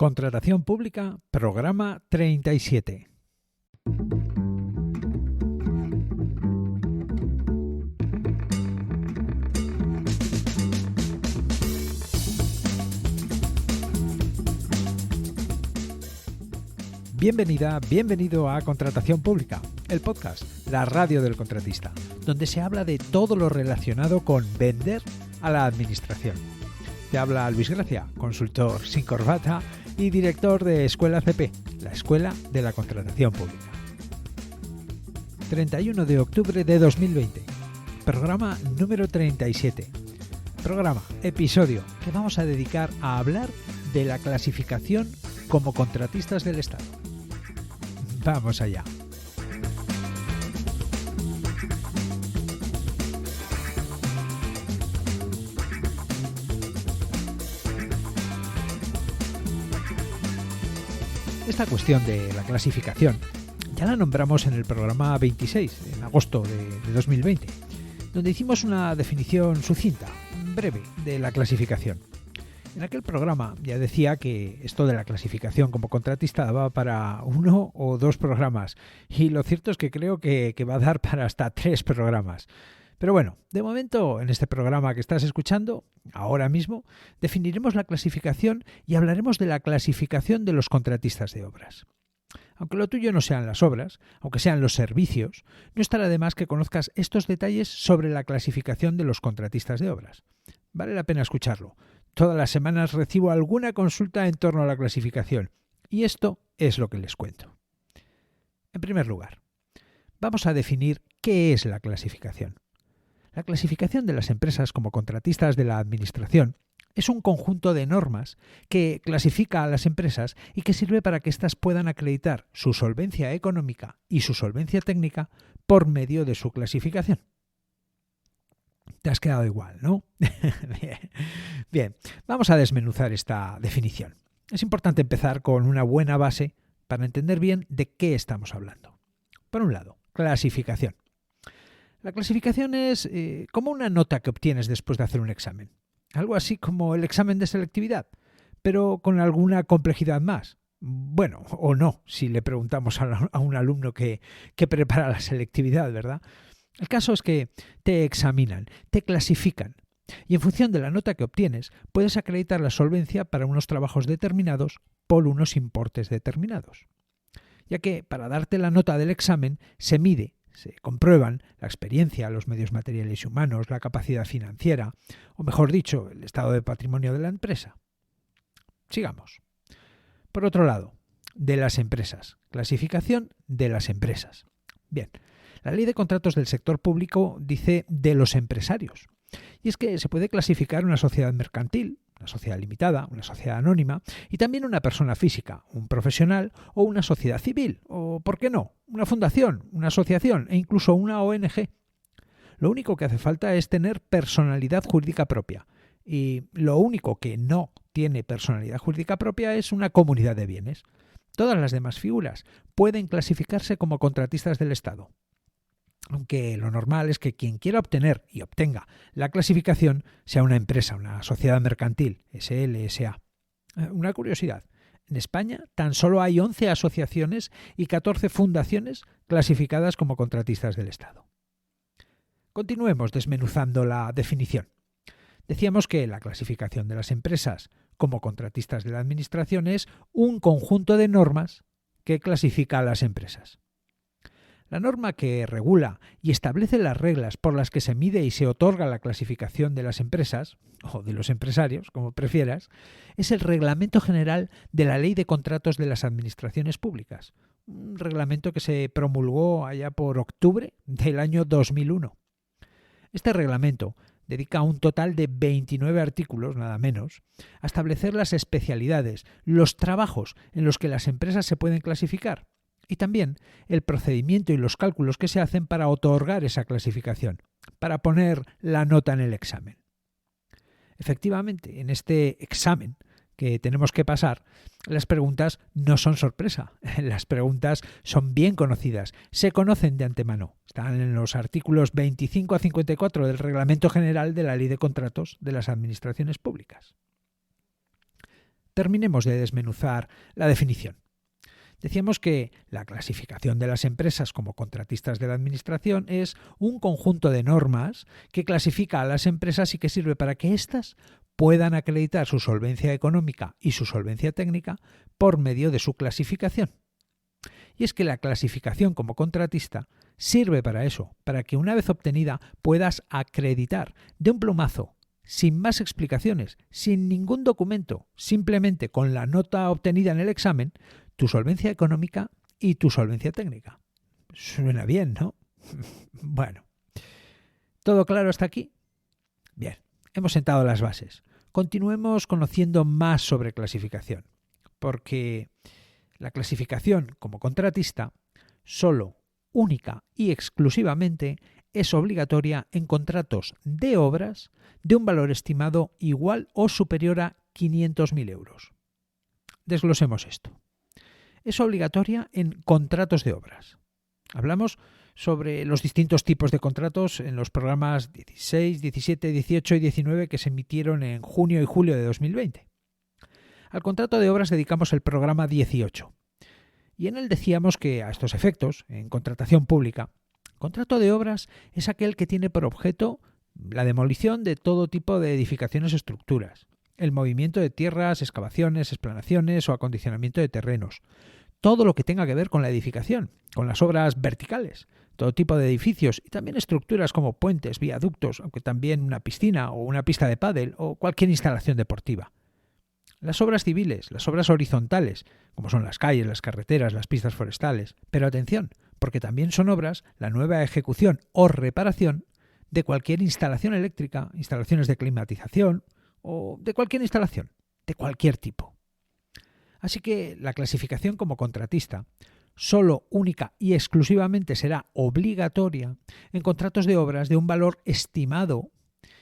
Contratación pública, programa 37. Bienvenida, bienvenido a Contratación Pública, el podcast, la radio del contratista, donde se habla de todo lo relacionado con vender a la administración. Te habla Luis Gracia, consultor sin corbata y director de Escuela CP, la Escuela de la Contratación Pública. 31 de octubre de 2020, programa número 37. Programa, episodio que vamos a dedicar a hablar de la clasificación como contratistas del Estado. Vamos allá. Esta cuestión de la clasificación ya la nombramos en el programa 26, en agosto de 2020, donde hicimos una definición sucinta, breve, de la clasificación. En aquel programa ya decía que esto de la clasificación como contratista daba para 1 o 2 programas, y lo cierto es que creo que va a dar para hasta 3 programas. Pero bueno, de momento en este programa que estás escuchando, ahora mismo, definiremos la clasificación y hablaremos de la clasificación de los contratistas de obras. Aunque lo tuyo no sean las obras, aunque sean los servicios, no estará de más que conozcas estos detalles sobre la clasificación de los contratistas de obras. Vale la pena escucharlo. Todas las semanas recibo alguna consulta en torno a la clasificación, y esto es lo que les cuento. En primer lugar, vamos a definir qué es la clasificación. La clasificación de las empresas como contratistas de la Administración es un conjunto de normas que clasifica a las empresas y que sirve para que éstas puedan acreditar su solvencia económica y su solvencia técnica por medio de su clasificación. Te has quedado igual, ¿no? Bien, vamos a desmenuzar esta definición. Es importante empezar con una buena base para entender bien de qué estamos hablando. Por un lado, clasificación. La clasificación es como una nota que obtienes después de hacer un examen. Algo así como el examen de selectividad, pero con alguna complejidad más. Bueno, o no, si le preguntamos a un alumno que prepara la selectividad, ¿verdad? El caso es que te examinan, te clasifican, y en función de la nota que obtienes, puedes acreditar la solvencia para unos trabajos determinados por unos importes determinados. Ya que para darte la nota del examen se comprueban la experiencia, los medios materiales y humanos, la capacidad financiera, o mejor dicho, el estado de patrimonio de la empresa. Sigamos. Por otro lado, de las empresas. Clasificación de las empresas. Bien, la Ley de Contratos del Sector Público dice de los empresarios. Y es que se puede clasificar una sociedad mercantil, una sociedad limitada, una sociedad anónima y también una persona física, un profesional o una sociedad civil o, ¿por qué no?, una fundación, una asociación e incluso una ONG. Lo único que hace falta es tener personalidad jurídica propia y lo único que no tiene personalidad jurídica propia es una comunidad de bienes. Todas las demás figuras pueden clasificarse como contratistas del Estado. Aunque lo normal es que quien quiera obtener y obtenga la clasificación sea una empresa, una sociedad mercantil, SL, SA. Una curiosidad, en España tan solo hay 11 asociaciones y 14 fundaciones clasificadas como contratistas del Estado. Continuemos desmenuzando la definición. Decíamos que la clasificación de las empresas como contratistas de la Administración es un conjunto de normas que clasifica a las empresas. La norma que regula y establece las reglas por las que se mide y se otorga la clasificación de las empresas, o de los empresarios, como prefieras, es el Reglamento General de la Ley de Contratos de las Administraciones Públicas, un reglamento que se promulgó allá por octubre del año 2001. Este reglamento dedica un total de 29 artículos, nada menos, a establecer las especialidades, los trabajos en los que las empresas se pueden clasificar, y también el procedimiento y los cálculos que se hacen para otorgar esa clasificación, para poner la nota en el examen. Efectivamente, en este examen que tenemos que pasar, las preguntas no son sorpresa, las preguntas son bien conocidas, se conocen de antemano, están en los artículos 25 a 54 del Reglamento General de la Ley de Contratos de las Administraciones Públicas. terminemos de desmenuzar la definición. Decíamos que la clasificación de las empresas como contratistas de la Administración es un conjunto de normas que clasifica a las empresas y que sirve para que éstas puedan acreditar su solvencia económica y su solvencia técnica por medio de su clasificación. Y es que la clasificación como contratista sirve para eso, para que una vez obtenida puedas acreditar de un plumazo, sin más explicaciones, sin ningún documento, simplemente con la nota obtenida en el examen, tu solvencia económica y tu solvencia técnica. Suena bien, ¿no? Bueno, ¿todo claro hasta aquí? Bien, hemos sentado las bases. Continuemos conociendo más sobre clasificación, porque la clasificación como contratista solo, única y exclusivamente es obligatoria en contratos de obras de un valor estimado igual o superior a 500.000 euros. Desglosemos esto. Es obligatoria en contratos de obras. Hablamos sobre los distintos tipos de contratos en los programas 16, 17, 18 y 19 que se emitieron en junio y julio de 2020. Al contrato de obras dedicamos el programa 18. Y en él decíamos que a estos efectos, en contratación pública, contrato de obras es aquel que tiene por objeto la demolición de todo tipo de edificaciones o estructuras, el movimiento de tierras, excavaciones, explanaciones o acondicionamiento de terrenos, todo lo que tenga que ver con la edificación, con las obras verticales, todo tipo de edificios y también estructuras como puentes, viaductos, aunque también una piscina o una pista de pádel o cualquier instalación deportiva. Las obras civiles, las obras horizontales, como son las calles, las carreteras, las pistas forestales. Pero atención, porque también son obras la nueva ejecución o reparación de cualquier instalación eléctrica, instalaciones de climatización o de cualquier instalación, de cualquier tipo. Así que la clasificación como contratista solo, única y exclusivamente será obligatoria en contratos de obras de un valor estimado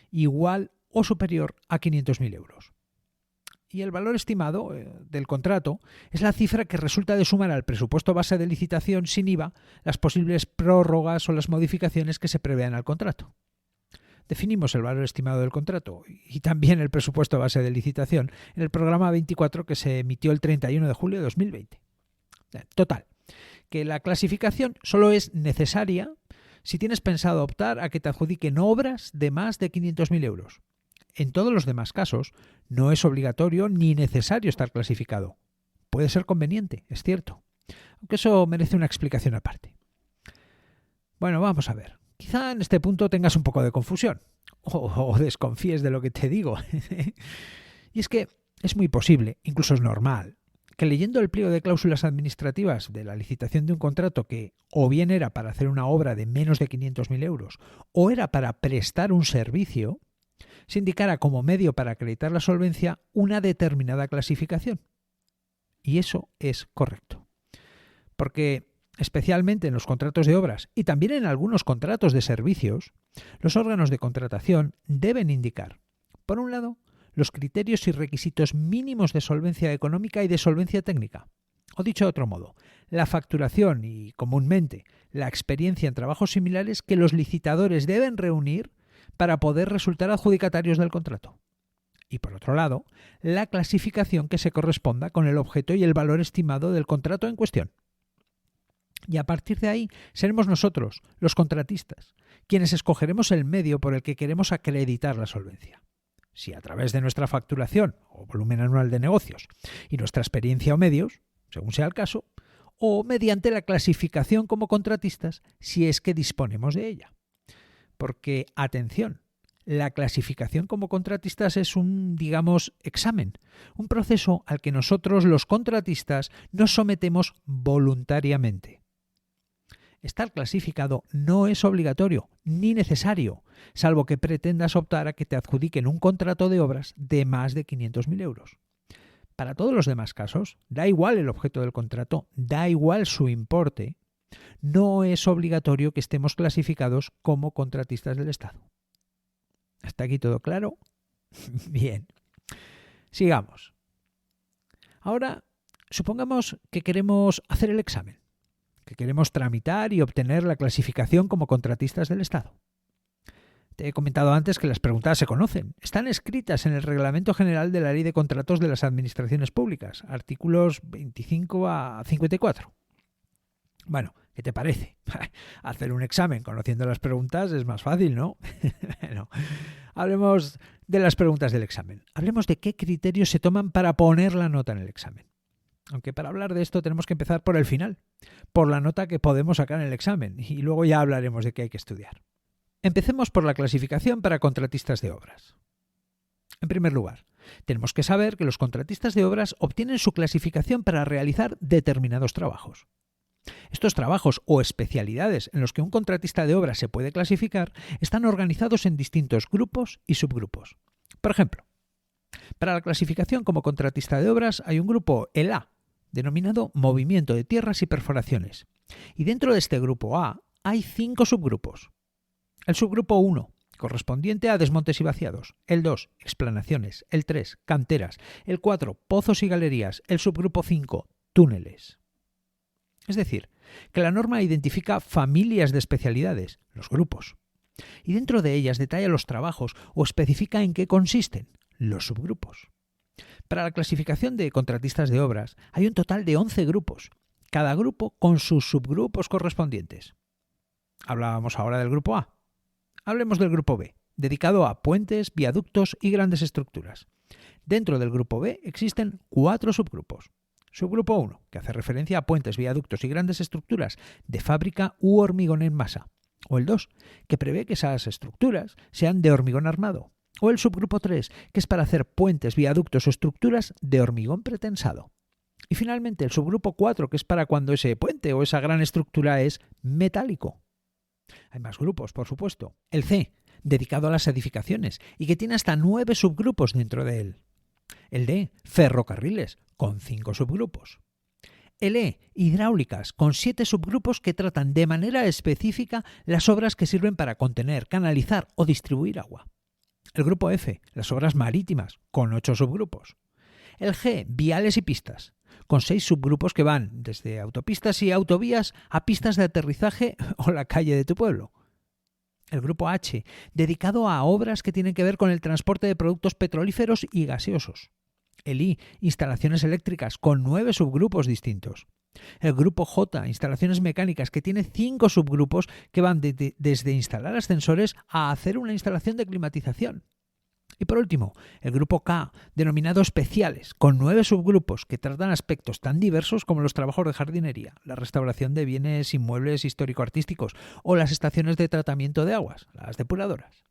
igual o superior a 500.000 euros. Y el valor estimado del contrato es la cifra que resulta de sumar al presupuesto base de licitación sin IVA las posibles prórrogas o las modificaciones que se prevean al contrato. Definimos el valor estimado del contrato y también el presupuesto base de licitación en el programa 24 que se emitió el 31 de julio de 2020. Total, que la clasificación solo es necesaria si tienes pensado optar a que te adjudiquen obras de más de 500.000 euros. En todos los demás casos, no es obligatorio ni necesario estar clasificado. Puede ser conveniente, es cierto, aunque eso merece una explicación aparte. Bueno, vamos a ver. Quizá en este punto tengas un poco de confusión o desconfíes de lo que te digo. Y es que es muy posible, incluso es normal, que leyendo el pliego de cláusulas administrativas de la licitación de un contrato que o bien era para hacer una obra de menos de 500.000 euros o era para prestar un servicio, se indicara como medio para acreditar la solvencia una determinada clasificación. Y eso es correcto. Porque, especialmente en los contratos de obras y también en algunos contratos de servicios, los órganos de contratación deben indicar, por un lado, los criterios y requisitos mínimos de solvencia económica y de solvencia técnica. O dicho de otro modo, la facturación y, comúnmente, la experiencia en trabajos similares que los licitadores deben reunir para poder resultar adjudicatarios del contrato. Y por otro lado, la clasificación que se corresponda con el objeto y el valor estimado del contrato en cuestión. Y a partir de ahí seremos nosotros, los contratistas, quienes escogeremos el medio por el que queremos acreditar la solvencia. Si a través de nuestra facturación o volumen anual de negocios y nuestra experiencia o medios, según sea el caso, o mediante la clasificación como contratistas, si es que disponemos de ella. Porque, atención, la clasificación como contratistas es un, digamos, examen, un proceso al que nosotros, los contratistas, nos sometemos voluntariamente. Estar clasificado no es obligatorio ni necesario, salvo que pretendas optar a que te adjudiquen un contrato de obras de más de 500.000 euros. Para todos los demás casos, da igual el objeto del contrato, da igual su importe, no es obligatorio que estemos clasificados como contratistas del Estado. ¿Hasta aquí todo claro? Bien. Sigamos. Ahora, supongamos que queremos hacer el examen, que queremos tramitar y obtener la clasificación como contratistas del Estado. Te he comentado antes que las preguntas se conocen. Están escritas en el Reglamento General de la Ley de Contratos de las Administraciones Públicas, artículos 25 a 54. Bueno, ¿qué te parece? Hacer un examen conociendo las preguntas es más fácil, ¿no? Bueno, hablemos de las preguntas del examen. Hablemos de qué criterios se toman para poner la nota en el examen. Aunque para hablar de esto tenemos que empezar por el final, por la nota que podemos sacar en el examen, y luego ya hablaremos de qué hay que estudiar. Empecemos por la clasificación para contratistas de obras. En primer lugar, tenemos que saber que los contratistas de obras obtienen su clasificación para realizar determinados trabajos. Estos trabajos o especialidades en los que un contratista de obras se puede clasificar están organizados en distintos grupos y subgrupos. Por ejemplo, para la clasificación como contratista de obras hay un grupo, el A, denominado Movimiento de Tierras y Perforaciones. Y dentro de este grupo A hay 5 subgrupos. El subgrupo 1, correspondiente a desmontes y vaciados. El 2, explanaciones. El 3, canteras. El 4, pozos y galerías. El subgrupo 5, túneles. Es decir, que la norma identifica familias de especialidades, los grupos, y dentro de ellas detalla los trabajos o especifica en qué consisten, los subgrupos. Para la clasificación de contratistas de obras hay un total de 11 grupos, cada grupo con sus subgrupos correspondientes. Hablábamos ahora del grupo A. Hablemos del grupo B, dedicado a puentes, viaductos y grandes estructuras. Dentro del grupo B existen 4 subgrupos. Subgrupo 1, que hace referencia a puentes, viaductos y grandes estructuras de fábrica u hormigón en masa. O el 2, que prevé que esas estructuras sean de hormigón armado. O el subgrupo 3, que es para hacer puentes, viaductos o estructuras de hormigón pretensado. Y finalmente el subgrupo 4, que es para cuando ese puente o esa gran estructura es metálico. Hay más grupos, por supuesto. El C, dedicado a las edificaciones y que tiene hasta 9 subgrupos dentro de él. El D, ferrocarriles, con 5 subgrupos. El E, hidráulicas, con 7 subgrupos que tratan de manera específica las obras que sirven para contener, canalizar o distribuir agua. El grupo F, las obras marítimas, con 8 subgrupos. El G, viales y pistas, con 6 subgrupos que van desde autopistas y autovías a pistas de aterrizaje o la calle de tu pueblo. El grupo H, dedicado a obras que tienen que ver con el transporte de productos petrolíferos y gaseosos. El I, instalaciones eléctricas, con 9 subgrupos distintos. El grupo J, instalaciones mecánicas, que tiene 5 subgrupos que van desde instalar ascensores a hacer una instalación de climatización. Y por último, el grupo K, denominado especiales, con 9 subgrupos que tratan aspectos tan diversos como los trabajos de jardinería, la restauración de bienes inmuebles histórico-artísticos o las estaciones de tratamiento de aguas, las depuradoras.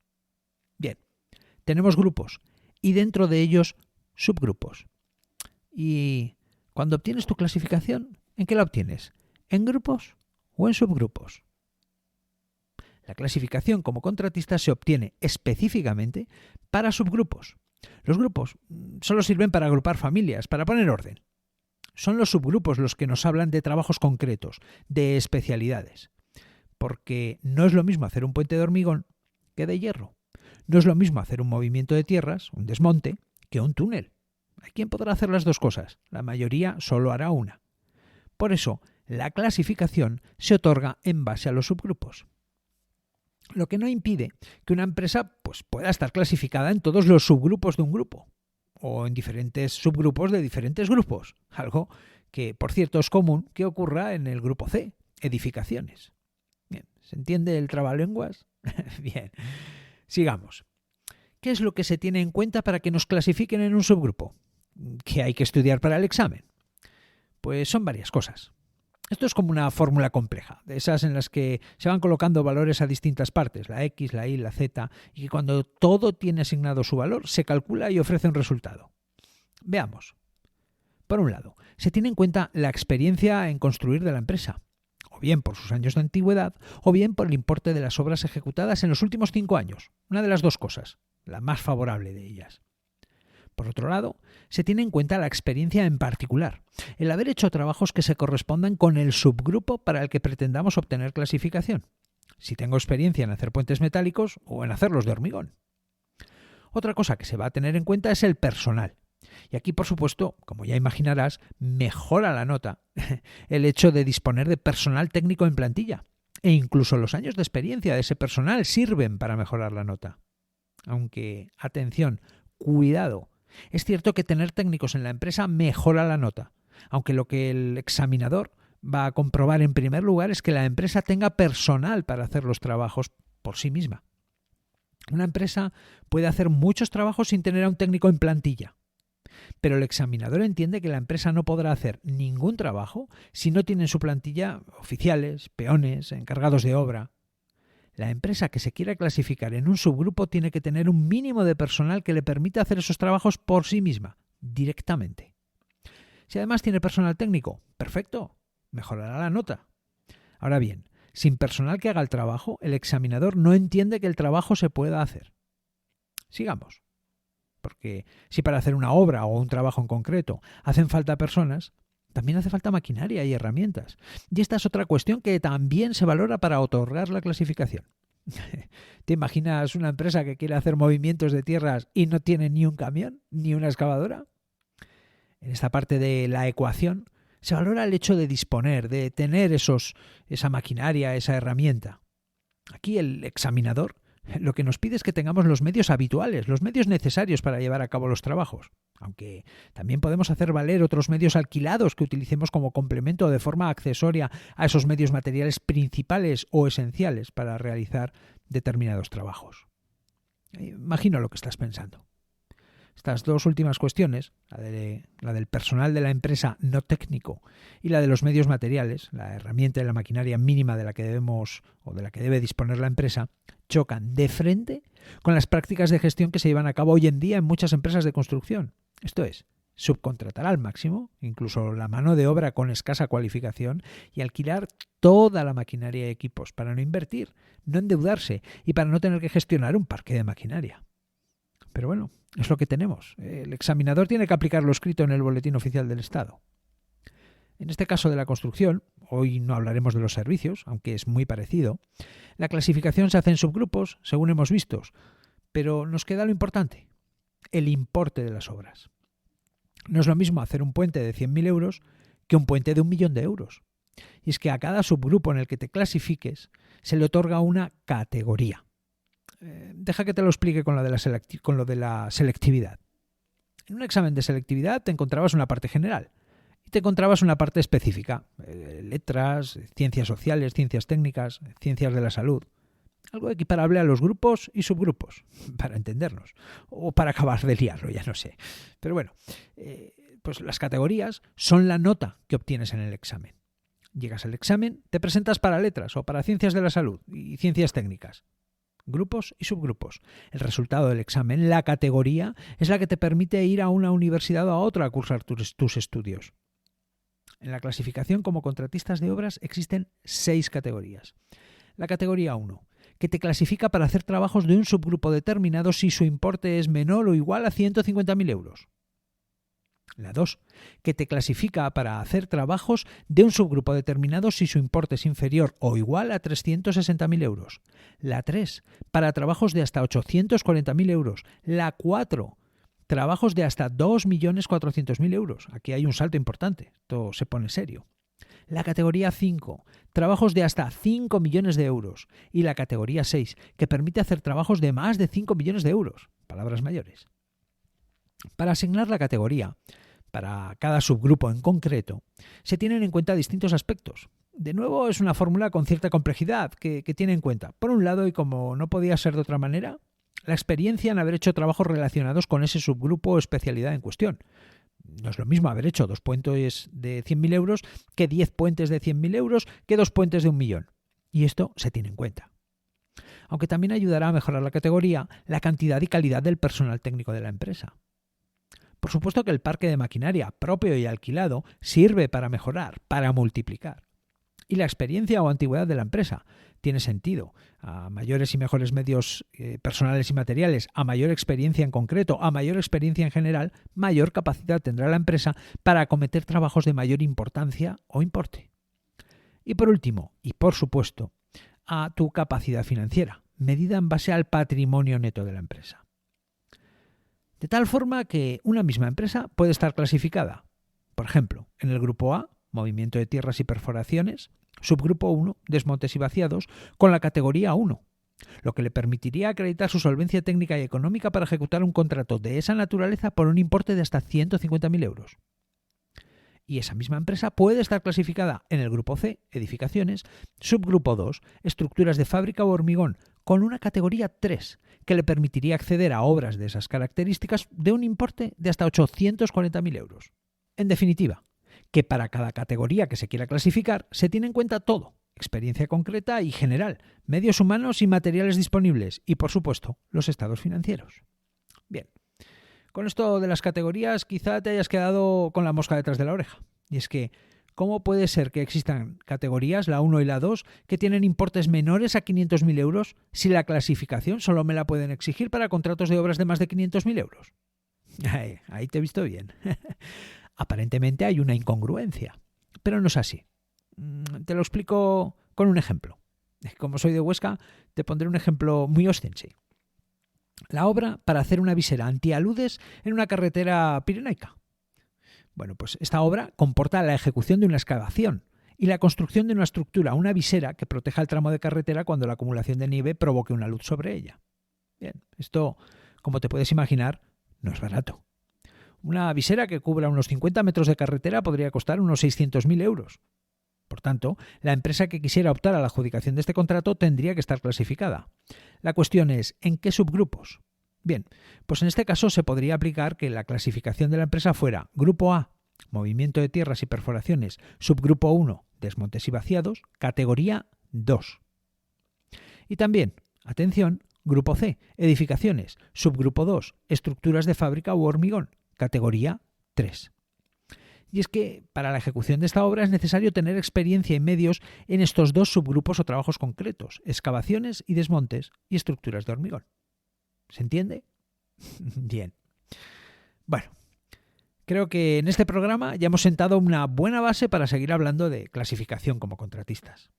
Bien, tenemos grupos y dentro de ellos subgrupos. Y cuando obtienes tu clasificación, ¿en qué la obtienes? ¿En grupos o en subgrupos? La clasificación como contratista se obtiene específicamente para subgrupos. Los grupos solo sirven para agrupar familias, para poner orden. Son los subgrupos los que nos hablan de trabajos concretos, de especialidades. Porque no es lo mismo hacer un puente de hormigón que de hierro. No es lo mismo hacer un movimiento de tierras, un desmonte, que un túnel. Hay quien podrá hacer las dos cosas. La mayoría solo hará una. Por eso, la clasificación se otorga en base a los subgrupos. Lo que no impide que una empresa pueda estar clasificada en todos los subgrupos de un grupo o en diferentes subgrupos de diferentes grupos, algo que, por cierto, es común que ocurra en el grupo C, edificaciones. Bien, ¿se entiende el trabalenguas? Bien, sigamos. ¿Qué es lo que se tiene en cuenta para que nos clasifiquen en un subgrupo? ¿Qué hay que estudiar para el examen? Pues son varias cosas. Esto es como una fórmula compleja, de esas en las que se van colocando valores a distintas partes, la X, la Y, la Z, y que cuando todo tiene asignado su valor, se calcula y ofrece un resultado. Veamos. Por un lado, se tiene en cuenta la experiencia en construir de la empresa, o bien por sus años de antigüedad, o bien por el importe de las obras ejecutadas en los últimos 5 años. Una de las dos cosas, la más favorable de ellas. Por otro lado, se tiene en cuenta la experiencia en particular, el haber hecho trabajos que se correspondan con el subgrupo para el que pretendamos obtener clasificación. Si tengo experiencia en hacer puentes metálicos o en hacerlos de hormigón. Otra cosa que se va a tener en cuenta es el personal. Y aquí, por supuesto, como ya imaginarás, mejora la nota el hecho de disponer de personal técnico en plantilla. E incluso los años de experiencia de ese personal sirven para mejorar la nota. Aunque, atención, cuidado, es cierto que tener técnicos en la empresa mejora la nota, aunque lo que el examinador va a comprobar en primer lugar es que la empresa tenga personal para hacer los trabajos por sí misma. Una empresa puede hacer muchos trabajos sin tener a un técnico en plantilla, pero el examinador entiende que la empresa no podrá hacer ningún trabajo si no tiene en su plantilla oficiales, peones, encargados de obra. La empresa que se quiera clasificar en un subgrupo tiene que tener un mínimo de personal que le permita hacer esos trabajos por sí misma, directamente. Si además tiene personal técnico, perfecto, mejorará la nota. Ahora bien, sin personal que haga el trabajo, el examinador no entiende que el trabajo se pueda hacer. Sigamos. Porque si para hacer una obra o un trabajo en concreto hacen falta personas, también hace falta maquinaria y herramientas. Y esta es otra cuestión que también se valora para otorgar la clasificación. ¿Te imaginas una empresa que quiere hacer movimientos de tierras y no tiene ni un camión, ni una excavadora? En esta parte de la ecuación se valora el hecho de disponer, de tener esa maquinaria, esa herramienta. Aquí el examinador lo que nos pide es que tengamos los medios habituales, los medios necesarios para llevar a cabo los trabajos, aunque también podemos hacer valer otros medios alquilados que utilicemos como complemento o de forma accesoria a esos medios materiales principales o esenciales para realizar determinados trabajos. Imagino lo que estás pensando. Estas dos últimas cuestiones, la del personal de la empresa no técnico y la de los medios materiales, la herramienta y la maquinaria mínima de la que debemos o de la que debe disponer la empresa, chocan de frente con las prácticas de gestión que se llevan a cabo hoy en día en muchas empresas de construcción. Esto es, subcontratar al máximo, incluso la mano de obra con escasa cualificación, y alquilar toda la maquinaria y equipos para no invertir, no endeudarse y para no tener que gestionar un parque de maquinaria. Pero bueno, es lo que tenemos. El examinador tiene que aplicar lo escrito en el Boletín Oficial del Estado. En este caso de la construcción, hoy no hablaremos de los servicios, aunque es muy parecido, la clasificación se hace en subgrupos, según hemos visto, pero nos queda lo importante, el importe de las obras. No es lo mismo hacer un puente de 100.000 euros que un puente de 1.000.000 de euros. Y es que a cada subgrupo en el que te clasifiques se le otorga una categoría. Deja que te lo explique con lo de la selectividad. En un examen de selectividad te encontrabas una parte general y te encontrabas una parte específica, letras, ciencias sociales, ciencias técnicas, ciencias de la salud, algo equiparable a los grupos y subgrupos, para entendernos, o para acabar de liarlo, ya no sé. Pero bueno, pues las categorías son la nota que obtienes en el examen. Llegas al examen, te presentas para letras o para ciencias de la salud y ciencias técnicas. Grupos y subgrupos. El resultado del examen, la categoría, es la que te permite ir a una universidad o a otra a cursar tus estudios. En la clasificación como contratistas de obras existen 6 categorías. La categoría 1, que te clasifica para hacer trabajos de un subgrupo determinado si su importe es menor o igual a 150.000 euros. La 2, que te clasifica para hacer trabajos de un subgrupo determinado si su importe es inferior o igual a 360.000 euros. La 3, para trabajos de hasta 840.000 euros. La 4, trabajos de hasta 2.400.000 euros. Aquí hay un salto importante, esto se pone serio. La categoría 5, trabajos de hasta 5 millones de euros. Y la categoría 6, que permite hacer trabajos de más de 5 millones de euros. Palabras mayores. Para asignar la categoría, para cada subgrupo en concreto, se tienen en cuenta distintos aspectos. De nuevo, es una fórmula con cierta complejidad que tiene en cuenta, por un lado, y como no podía ser de otra manera, la experiencia en haber hecho trabajos relacionados con ese subgrupo o especialidad en cuestión. No es lo mismo haber hecho 2 puentes de 100.000 euros que 10 puentes de 100.000 euros que 2 puentes de 1.000.000. Y esto se tiene en cuenta. Aunque también ayudará a mejorar la categoría, la cantidad y calidad del personal técnico de la empresa. Por supuesto que el parque de maquinaria propio y alquilado sirve para mejorar, para multiplicar. Y la experiencia o antigüedad de la empresa tiene sentido. A mayores y mejores medios personales y materiales, a mayor experiencia en concreto, a mayor experiencia en general, mayor capacidad tendrá la empresa para acometer trabajos de mayor importancia o importe. Y por último, y por supuesto, a tu capacidad financiera, medida en base al patrimonio neto de la empresa. De tal forma que una misma empresa puede estar clasificada, por ejemplo, en el grupo A, movimiento de tierras y perforaciones, subgrupo 1, desmontes y vaciados, con la categoría 1, lo que le permitiría acreditar su solvencia técnica y económica para ejecutar un contrato de esa naturaleza por un importe de hasta 150.000 euros. Y esa misma empresa puede estar clasificada en el grupo C, edificaciones, subgrupo 2, estructuras de fábrica o hormigón, con una categoría 3, que le permitiría acceder a obras de esas características de un importe de hasta 840.000 euros. En definitiva, que para cada categoría que se quiera clasificar se tiene en cuenta todo: experiencia concreta y general, medios humanos y materiales disponibles y, por supuesto, los estados financieros. Bien, con esto de las categorías quizá te hayas quedado con la mosca detrás de la oreja. Y es que, ¿cómo puede ser que existan categorías, la 1 y la 2, que tienen importes menores a 500.000 euros si la clasificación solo me la pueden exigir para contratos de obras de más de 500.000 euros? Ahí te he visto bien. Aparentemente hay una incongruencia, pero no es así. Te lo explico con un ejemplo. Como soy de Huesca, te pondré un ejemplo muy ostense. La obra para hacer una visera antialudes en una carretera pirenaica. Bueno, pues esta obra comporta la ejecución de una excavación y la construcción de una estructura, una visera que proteja el tramo de carretera cuando la acumulación de nieve provoque una luz sobre ella. Bien, esto, como te puedes imaginar, no es barato. Una visera que cubra unos 50 metros de carretera podría costar unos 600.000 euros. Por tanto, la empresa que quisiera optar a la adjudicación de este contrato tendría que estar clasificada. La cuestión es, ¿en qué subgrupos? Bien, pues en este caso se podría aplicar que la clasificación de la empresa fuera Grupo A, movimiento de tierras y perforaciones, subgrupo 1, desmontes y vaciados, categoría 2. Y también, atención, Grupo C, edificaciones, subgrupo 2, estructuras de fábrica u hormigón, categoría 3. Y es que para la ejecución de esta obra es necesario tener experiencia y medios en estos dos subgrupos o trabajos concretos: excavaciones y desmontes y estructuras de hormigón. ¿Se entiende? Bien. Bueno, creo que en este programa ya hemos sentado una buena base para seguir hablando de clasificación como contratistas.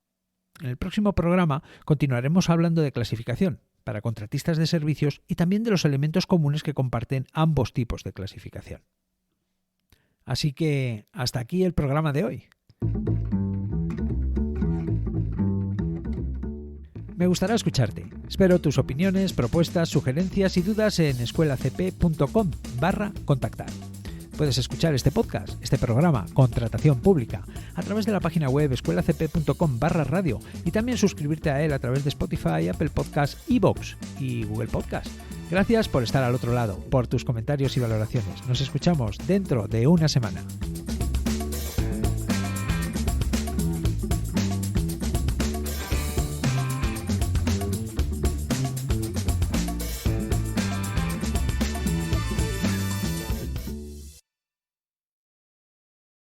En el próximo programa continuaremos hablando de clasificación para contratistas de servicios y también de los elementos comunes que comparten ambos tipos de clasificación. Así que hasta aquí el programa de hoy. Me gustará escucharte. Espero tus opiniones, propuestas, sugerencias y dudas en escuelacp.com/contactar. Puedes escuchar este podcast, este programa, Contratación Pública, a través de la página web escuelacp.com/radio y también suscribirte a él a través de Spotify, Apple Podcasts, iVoox y Google Podcasts. Gracias por estar al otro lado, por tus comentarios y valoraciones. Nos escuchamos dentro de una semana.